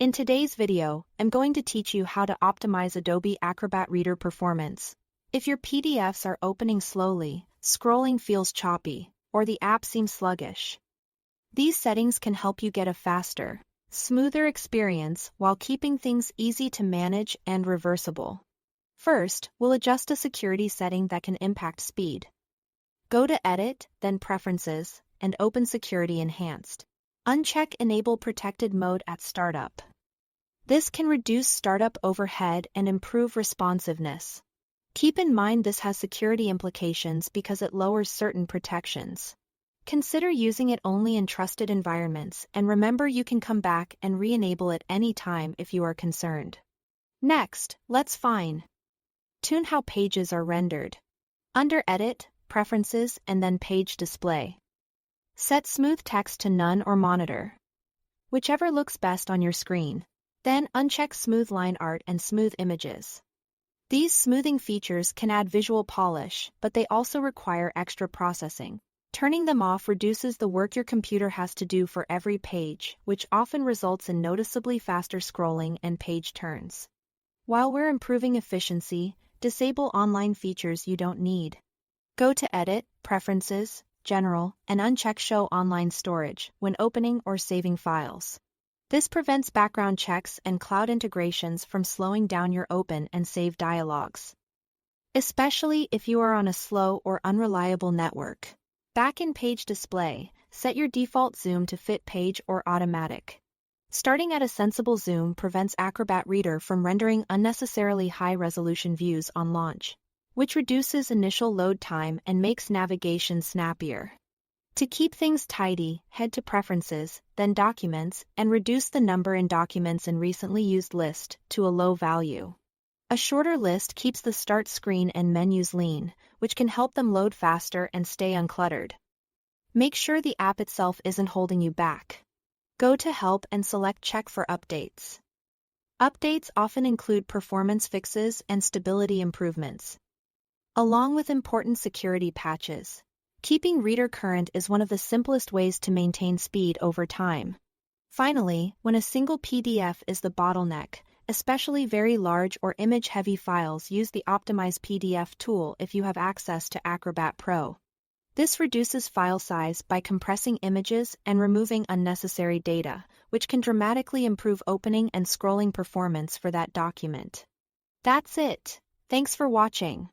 In today's video, I'm going to teach you how to optimize Adobe Acrobat Reader performance. If your PDFs are opening slowly, scrolling feels choppy, or the app seems sluggish, these settings can help you get a faster, smoother experience while keeping things easy to manage and reversible. First, we'll adjust a security setting that can impact speed. Go to Edit, then Preferences, and open Security Enhanced. Uncheck Enable Protected Mode at Startup. This can reduce startup overhead and improve responsiveness. Keep in mind this has security implications because it lowers certain protections. Consider using it only in trusted environments, and remember you can come back and re-enable it anytime if you are concerned. Next, let's fine-tune how pages are rendered. Under Edit, Preferences, and then Page Display, set Smooth Text to None or Monitor, whichever looks best on your screen. Then uncheck Smooth Line Art and Smooth Images. These smoothing features can add visual polish, but they also require extra processing. Turning them off reduces the work your computer has to do for every page, which often results in noticeably faster scrolling and page turns. While we're improving efficiency, disable online features you don't need. Go to Edit, Preferences, General, and uncheck Show Online Storage when opening or saving files. This prevents background checks and cloud integrations from slowing down your open and save dialogues, especially if you are on a slow or unreliable network. Back in Page Display, set your default zoom to fit page or automatic. Starting at a sensible zoom prevents Acrobat Reader from rendering unnecessarily high-resolution views on launch, which reduces initial load time and makes navigation snappier. To keep things tidy, head to Preferences, then Documents, and reduce the number in Documents in Recently Used List to a low value. A shorter list keeps the start screen and menus lean, which can help them load faster and stay uncluttered. Make sure the app itself isn't holding you back. Go to Help and select Check for Updates. Updates often include performance fixes and stability improvements, along with important security patches. Keeping Reader current is one of the simplest ways to maintain speed over time. Finally, when a single PDF is the bottleneck, especially very large or image-heavy files, use the Optimize PDF tool if you have access to Acrobat Pro. This reduces file size by compressing images and removing unnecessary data, which can dramatically improve opening and scrolling performance for that document. That's it. Thanks for watching.